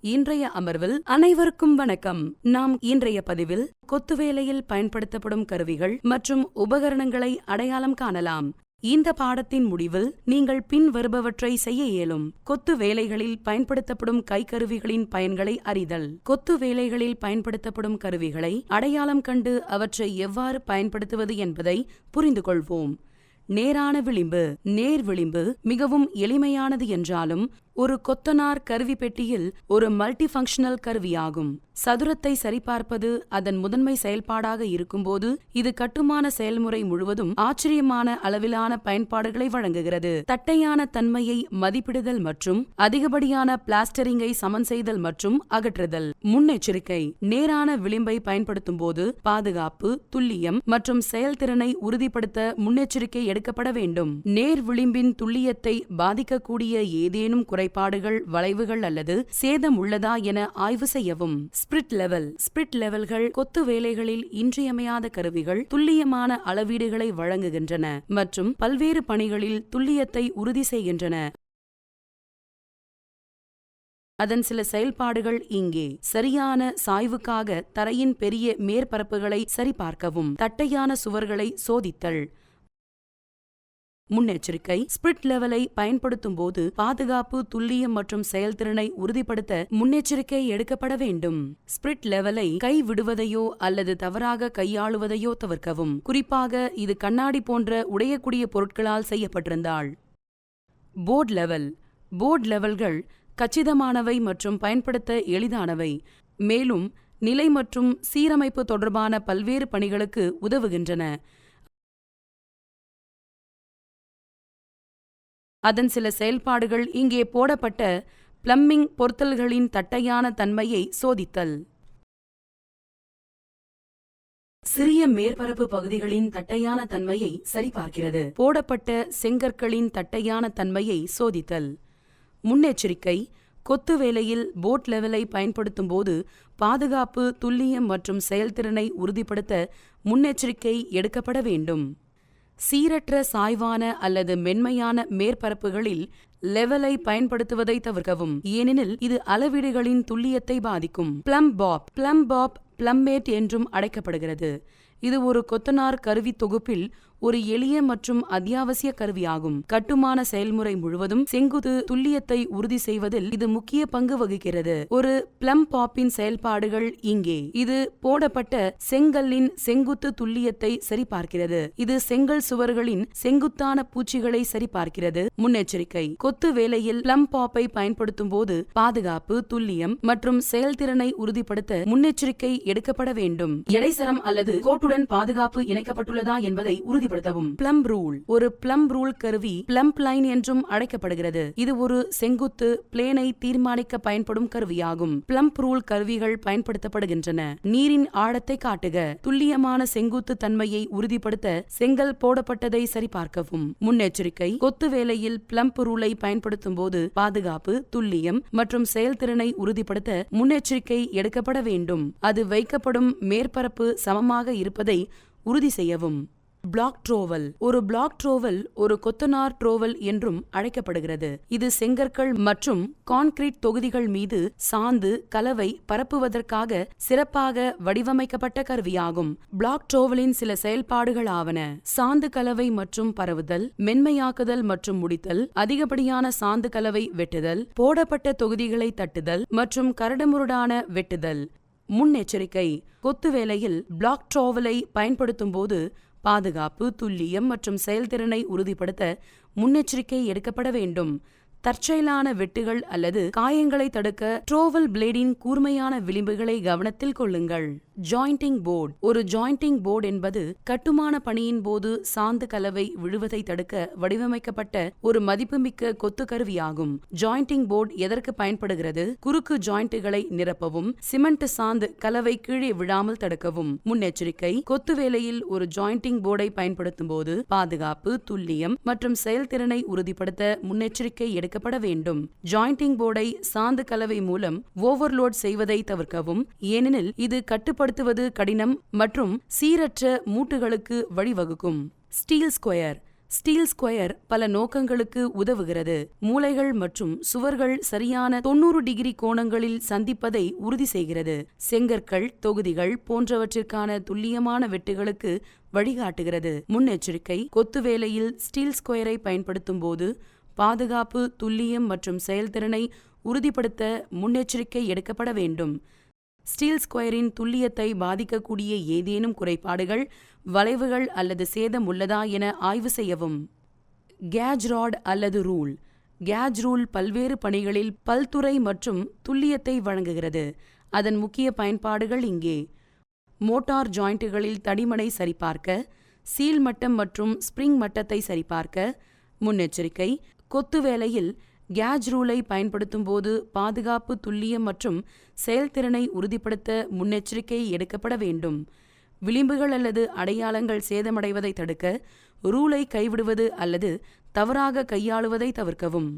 இன்றைய அமர்வில் அனைவருக்கும் வணக்கம். நாம் இன்றைய பதிவில் கொத்து வேலையில் பயன்படுத்தப்படும் கருவிகள் மற்றும் உபகரணங்களை அடையாளம் காணலாம். இந்த பாடத்தின் முடிவில் நீங்கள் பின்வருபவற்றை செய்ய இயலும். கொத்து வேலைகளில் பயன்படுத்தப்படும் கைக்கருவிகளின் பயன்களை அறிதல். கொத்து வேலைகளில் பயன்படுத்தப்படும் கருவிகளை அடையாளம் கண்டு அவற்றை எவ்வாறு பயன்படுத்துவது என்பதை புரிந்து கொள்வோம். நேரான விளிம்பு. நேர் விளிம்பு மிகவும் எளிமையானது என்றாலும் ஒரு கொத்தனார் கருவி பெட்டியில் ஒரு மல்டிஃபங்க்ஷனல் கருவியாகும். சதுரத்தை சரிபார்ப்பது அதன் முதன்மை செயல்பாடாக இருக்கும்போது இது கட்டுமான செயல்முறை முழுவதும் ஆச்சரியமான அளவிலான பயன்பாடுகளை வழங்குகிறது. தட்டையான தன்மையை மதிப்பிடுதல் மற்றும் அதிகப்படியான பிளாஸ்டரிங்கை சமன் செய்தல் மற்றும் அகற்றுதல். முன்னெச்சரிக்கை. நேரான விளிம்பை பயன்படுத்தும் போது பாதுகாப்பு, துல்லியம் மற்றும் செயல்திறனை உறுதிப்படுத்த முன்னெச்சரிக்கை எடுக்கப்பட வேண்டும். நேர் விளிம்பின் துல்லியத்தை பாதிக்கக்கூடிய ஏதேனும் குறைபாடுகள், வளைவுகள் அல்லது சேதம் உள்ளதா என ஆய்வு செய்யவும். Spirit level. ஸ்பிரிட் லெவல்கள் கொத்து வேலைகளில் இன்றியமையாத கருவிகள் துல்லியமான அளவீடுகளை வழங்குகின்றன மற்றும் பல்வேறு பணிகளில் துல்லியத்தை உறுதி செய்கின்றன. அதன் சில செயல்பாடுகள் இங்கே. சரியான சாய்வுக்காக தரையின் பெரிய மேற்பரப்புகளை சரிபார்க்கவும். தட்டையான சுவர்களை சோதித்தல். முன்னெச்சரிக்கை. ஸ்பிரிட் லெவலை பயன்படுத்தும் போது பாதுகாப்பு, துல்லியம் மற்றும் செயல்திறனை உறுதிப்படுத்த முன்னெச்சரிக்கை எடுக்கப்பட வேண்டும். ஸ்பிரிட் லெவலை கை விடுவதையோ அல்லது தவறாக கையாளுவதையோ தவிர்க்கவும். குறிப்பாக இது கண்ணாடி போன்ற உடையக்கூடிய பொருட்களால் செய்யப்பட்டிருந்தால். Port level. போர்ட் லெவல்கள் கச்சிதமானவை மற்றும் பயன்படுத்த எளிதானவை, மேலும் நிலை மற்றும் சீரமைப்பு தொடர்பான பல்வேறு பணிகளுக்கு உதவுகின்றன. அதன் சில செயல்பாடுகள் இங்கே போடப்பட்ட பிளம்பிங் பொருத்தல்களின் தட்டையான தன்மையை சோதித்தல். சிறிய மேற்பரப்பு பகுதிகளின் தட்டையான தன்மையை சரிபார்க்கிறது. போடப்பட்ட செங்கற்களின் தட்டையான தன்மையை சோதித்தல். முன்னெச்சரிக்கை. கொத்து வேலையில் போர்ட் லெவலை பயன்படுத்தும் போது பாதுகாப்பு, துல்லியம் மற்றும் செயல்திறனை உறுதிப்படுத்த முன்னெச்சரிக்கை எடுக்கப்பட வேண்டும். சீரற்ற சாய்வான அல்லது மென்மையான மேற்பரப்புகளில் லெவலை பயன்படுத்துவதை தவிர்க்கவும், ஏனெனில் இது அளவீடுகளின் துல்லியத்தை பாதிக்கும். Plumb bob. Plumb bob plummet என்றும் அழைக்கப்படுகிறது. இது ஒரு கொத்தனார் கருவி தொகுப்பில் ஒரு எளிய மற்றும் அத்தியாவசிய கருவியாகும். கட்டுமான செயல்முறை முழுவதும் செங்குத்து துல்லியத்தை உறுதி செய்வதில் இது முக்கிய பங்கு வகிக்கிறது. ஒரு பிளம்ப் பாப்பின் செயல்பாடுகள் இங்கே. இது போடப்பட்ட செங்கல்லின் செங்குத்து துல்லியத்தை சரிபார்க்கிறது. இது செங்கல் சுவர்களின் செங்குத்தான பூச்சிகளை சரிபார்க்கிறது. முன்னெச்சரிக்கை. கொத்து வேலையில் பிளம்ப் பாப்பை பயன்படுத்தும் போது பாதுகாப்பு, துல்லியம் மற்றும் செயல்திறனை உறுதிப்படுத்த முன்னெச்சரிக்கை எடுக்கப்பட வேண்டும். இடைசரம் அல்லது கோட்டுடன் பாதுகாப்பு இணைக்கப்பட்டுள்ளதா என்பதை உறுதிப்படுத்தவும். Plump rule. ஒரு பிளம்ப் ரூல் கருவி பிளம்ப் லைன் என்றும் அழைக்கப்படுகிறது. இது ஒரு செங்குத்து பிளேனை தீர்மானிக்க பயன்படும் கருவியாகும். பிளம்ப் ரூல் கருவிகள் பயன்படுத்தப்படுகின்றன. நீரின் ஆழத்தை காட்டுக. துல்லியமான செங்குத்து தன்மையை உறுதிப்படுத்த செங்கல் போடப்பட்டதை சரிபார்க்கவும். முன்னெச்சரிக்கை. கொத்து வேலையில் பிளம்ப் ரூலை பயன்படுத்தும் போது பாதுகாப்பு, துல்லியம் மற்றும் செயல்திறனை உறுதிப்படுத்த முன்னெச்சரிக்கை எடுக்கப்பட வேண்டும். அது வைக்கப்படும் மேற்பரப்பு சமமாக இருப்பதை உறுதி செய்யவும். பிளாக் ட்ரோவல். ஒரு பிளாக் ட்ரோவல் ஒரு கொத்தனார் ட்ரோவல் என்றும் அழைக்கப்படுகிறது. இது செங்கற்கள் மற்றும் கான்கிரீட் தொகுதிகள் மீது சாந்து கலவை பரப்புவதற்காக சிறப்பாக வடிவமைக்கப்பட்ட கருவியாகும். பிளாக் ட்ரோவலின் சில செயல்பாடுகள் ஆவன: சாந்து கலவை மற்றும் பரவுதல், மென்மையாக்குதல் மற்றும் முடித்தல், அதிகப்படியான சாந்து கலவை வெட்டுதல், போடப்பட்ட தொகுதிகளை தட்டுதல் மற்றும் கரடுமுரடான வெட்டுதல். முன்னெச்சரிக்கை. கொத்து வேலையில் பிளாக் ட்ரோவலை பயன்படுத்தும் போது பாதுகாப்பு, துல்லியம் மற்றும் செயல்திறனை உறுதிப்படுத்த முன்னெச்சரிக்கை எடுக்கப்பட வேண்டும். தற்செயலான வெட்டுகள் அல்லது காயங்களை தடுக்க ட்ரோவல் பிளேடின் கூர்மையான விளிம்புகளை கவனத்தில் கொள்ளுங்கள். Jointing board. ஒரு ஜாயிண்டிங் போர்டு என்பது கட்டுமான பணியின் போது சாந்து கலவை விழுவதை தடுக்க வடிவமைக்கப்பட்ட ஒரு மதிப்புமிக்க கொத்து கருவியாகும். ஜாயிண்டிங் போர்டு எதற்கு பயன்படுகிறது? குறுக்கு ஜாயிண்ட்டுகளை நிரப்பவும், சிமெண்ட் சாந்து கலவை கீழே விழாமல் தடுக்கவும். முன்னெச்சரிக்கை. கொத்து வேலையில் ஒரு ஜாயிண்டிங் போர்டை பயன்படுத்தும் போது பாதுகாப்பு, துல்லியம் மற்றும் செயல்திறனை உறுதிப்படுத்த முன்னெச்சரிக்கை எடுக்கப்பட வேண்டும். ஜாயிண்டிங் போர்டை சாந்து கலவை மூலம் ஓவர்லோட் செய்வதை தவிர்க்கவும், ஏனெனில் இது கட்டுப்படுத்துவது கடினம் மற்றும் சீரற்ற மூட்டுகளுக்கு வழிவகுக்கும். Steel square. ஸ்டீல் ஸ்கொயர் பல நோக்கங்களுக்கு உதவுகிறது. மூலைகள் மற்றும் சுவர்கள் சரியான 90 டிகிரி கோணங்களில் சந்திப்பதை உறுதி செய்கிறது. செங்கற்கள், தொகுதிகள் போன்றவற்றிற்கான துல்லியமான வெட்டுகளுக்கு வழிகாட்டுகிறது. முன்னெச்சரிக்கை: கொத்து வேலையில் ஸ்டீல் ஸ்கொயரை பயன்படுத்தும் போது பாதுகாப்பு, துல்லியம் மற்றும் செயல்திறனை உறுதிப்படுத்த முன்னெச்சரிக்கை எடுக்கப்பட வேண்டும். ஸ்டீல் ஸ்கொயரின் துல்லியத்தை பாதிக்கக்கூடிய ஏதேனும் குறைபாடுகள், வளைவுகள் அல்லது சேதம் உள்ளதா என ஆய்வு செய்யவும். கேஜ் ராட் அல்லது ரூல். கேஜ் ரூல் பல்வேறு பணிகளில் பல்துறை மற்றும் துல்லியத்தை வழங்குகிறது. அதன் முக்கிய பயன்பாடுகள் இங்கே: மோட்டார் ஜாயிண்ட்டுகளில் தடிமனை சரிபார்க்க, சீல் மட்டம் மற்றும் ஸ்பிரிங் மட்டத்தை சரிபார்க்க. முன்னெச்சரிக்கை: கொத்து வேலையில் கேஜ் ரூலை பயன்படுத்தும் போது பாதுகாப்பு, துல்லியம் மற்றும் செயல்திறனை உறுதிப்படுத்த முன்னெச்சரிக்கை எடுக்கப்பட வேண்டும். விளிம்புகள் அல்லது அடையாளங்கள் சேதமடைவதை தடுக்க ரூலை கைவிடுவது அல்லது தவறாக கையாளுவதை தவிர்க்கவும்.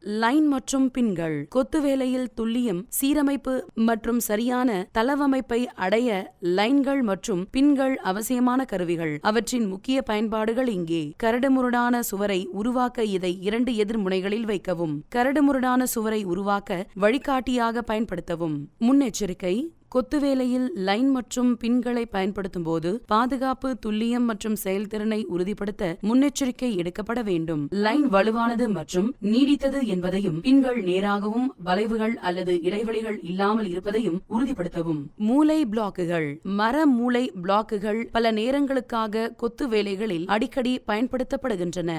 லைன் மற்றும் பின்கள். கொத்து வேலையில் துல்லியம், சீரமைப்பு மற்றும் சரியான தளவமைப்பை அடைய லைன்கள் மற்றும் பின்கள் அவசியமான கருவிகள். அவற்றின் முக்கிய பயன்பாடுகள் இங்கே. கரடுமுரடான சுவரை உருவாக்க இதை 2 எதிர் முனைகளில் வைக்கவும். கரடுமுரடான சுவரை உருவாக்க வழிகாட்டியாக பயன்படுத்தவும். முன்னெச்சரிக்கை: கொத்து வேலையில் லைன் மற்றும் பின்களை பயன்படுத்தும் போது பாதுகாப்பு, துல்லியம் மற்றும் செயல்திறனை உறுதிப்படுத்த முன்னெச்சரிக்கை எடுக்கப்பட வேண்டும். லைன் வலுவானது மற்றும் நீடித்தது என்பதையும், பின்கள் நேராகவும் வளைவுகள் அல்லது இடைவெளிகள் இல்லாமல் இருப்பதையும் உறுதிப்படுத்தவும். மூலை பிளாக்குகள். மர மூலை பிளாக்குகள் பல நேரங்களுக்காக கொத்து வேலைகளில் அடிக்கடி பயன்படுத்தப்படுகின்றன.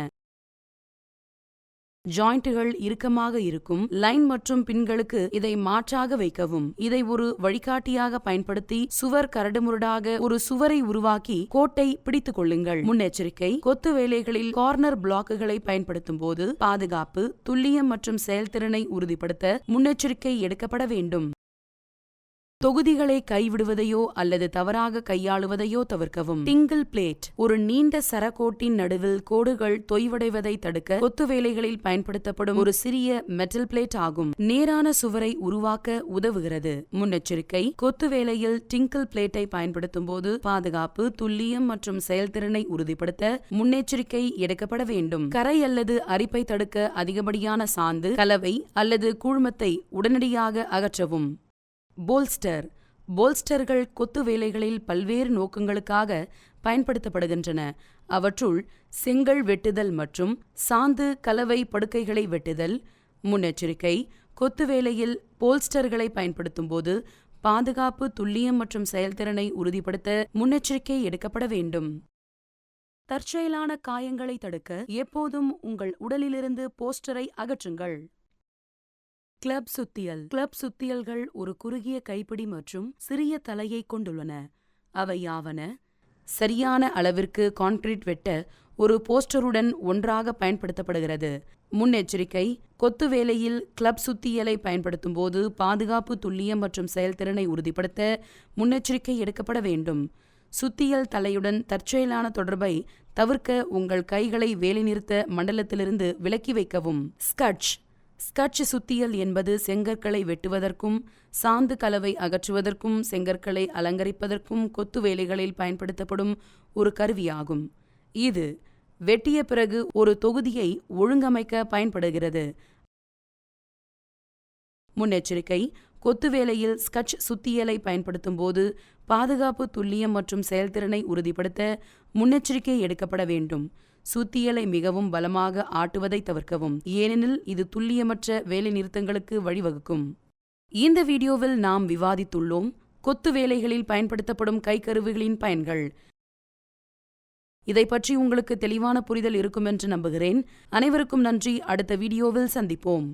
ஜாயிண்ட்டுகள் இறுக்கமாக இருக்கும். லைன் மற்றும் பின்களுக்கு இதை மாற்றாக வைக்கவும். இதை ஒரு வழிகாட்டியாக பயன்படுத்தி சுவர் கரடுமுரடாக ஒரு சுவரை உருவாக்கி கோட்டை பிடித்துக் கொள்ளுங்கள். முன்னெச்சரிக்கை: கொத்து வேலைகளில் கார்னர் பிளாக்குகளை பயன்படுத்தும் போது பாதுகாப்பு, துல்லியம் மற்றும் செயல்திறனை உறுதிப்படுத்த முன்னெச்சரிக்கை எடுக்கப்பட வேண்டும். தொகுதிகளை கைவிடுவதையோ அல்லது தவறாக கையாளுவதையோ தவிர்க்கவும். டிங்கிள் பிளேட். ஒரு நீண்ட சரக்கோட்டின் நடுவில் கோடுகள் தொய்வடைவதை தடுக்க கொத்து வேலைகளில் பயன்படுத்தப்படும் ஒரு சிறிய மெட்டல் பிளேட் ஆகும். நேரான சுவரை உருவாக்க உதவுகிறது. முன்னெச்சரிக்கை: கொத்து வேலையில் டிங்கிள் பிளேட்டை பயன்படுத்தும் போது பாதுகாப்பு, துல்லியம் மற்றும் செயல்திறனை உறுதிப்படுத்த முன்னெச்சரிக்கை எடுக்கப்பட வேண்டும். கரை அல்லது அரிப்பை தடுக்க அதிகப்படியான சாந்து, கலவை அல்லது கூழ்மத்தை உடனடியாக அகற்றவும். போல்ஸ்டர். போல்ஸ்டர்கள் கொத்து வேலைகளில் பல்வேறு நோக்கங்களுக்காக பயன்படுத்தப்படுகின்றன. அவற்றுள் செங்கல் வெட்டுதல் மற்றும் சாந்து, கலவை படுக்கைகளை வெட்டுதல். முன்னெச்சரிக்கை: கொத்து வேலையில் போல்ஸ்டர்களை பயன்படுத்தும் போது பாதுகாப்பு, துல்லியம் மற்றும் செயல்திறனை உறுதிப்படுத்த முன்னெச்சரிக்கை எடுக்கப்பட வேண்டும். தற்செயலான காயங்களை தடுக்க எப்போதும் உங்கள் உடலிலிருந்து போஸ்டரை அகற்றுங்கள். கிளப் சுத்தியல். கிளப் சுத்தியல்கள் ஒரு குறுகிய கைப்பிடி மற்றும் சிறிய தலையை கொண்டுள்ளன. அவை யாவன: சரியான அளவிற்கு கான்கிரீட் வெட்ட ஒரு போஸ்டருடன் ஒன்றாக பயன்படுத்தப்படுகிறது. முன்னெச்சரிக்கை: கொத்து வேலையில் கிளப் சுத்தியலை பயன்படுத்தும் போது பாதுகாப்பு, துல்லியம் மற்றும் செயல்திறனை உறுதிப்படுத்த முன்னெச்சரிக்கை எடுக்கப்பட வேண்டும். சுத்தியல் தலையுடன் தற்செயலான தொடர்பை தவிர்க்க உங்கள் கைகளை வேலைநிறுத்த மண்டலத்திலிருந்து விலக்கி வைக்கவும். ஸ்கட்ச். ஸ்கட்ச் சுத்தியல் என்பது செங்கற்களை வெட்டுவதற்கும், சாந்து, கலவை அகற்றுவதற்கும், செங்கற்களை அலங்கரிப்பதற்கும் கொத்து வேலைகளில் பயன்படுத்தப்படும் ஒரு கருவியாகும். இது வெட்டிய பிறகு ஒரு தொகுதியை ஒழுங்கமைக்க பயன்படுகிறது. முன்னெச்சரிக்கை: கொத்து வேலையில் ஸ்கட்ச் சுத்தியலை பயன்படுத்தும் போது பாதுகாப்பு, துல்லியம் மற்றும் செயல்திறனை உறுதிப்படுத்த முன்னெச்சரிக்கை எடுக்கப்பட வேண்டும். சுத்தியலை மிகவும் பலமாக ஆட்டுவதை தவிர்க்கவும், ஏனெனில் இது துல்லியமற்ற வேலை நிறுத்தங்களுக்கு வழிவகுக்கும். இந்த வீடியோவில் நாம் விவாதித்துள்ளோம் கொத்து வேலைகளில் பயன்படுத்தப்படும் கைக்கருவிகளின் பயன்கள். இதை பற்றி உங்களுக்கு தெளிவான புரிதல் இருக்கும் என்று நம்புகிறேன். அனைவருக்கும் நன்றி. அடுத்த வீடியோவில் சந்திப்போம்.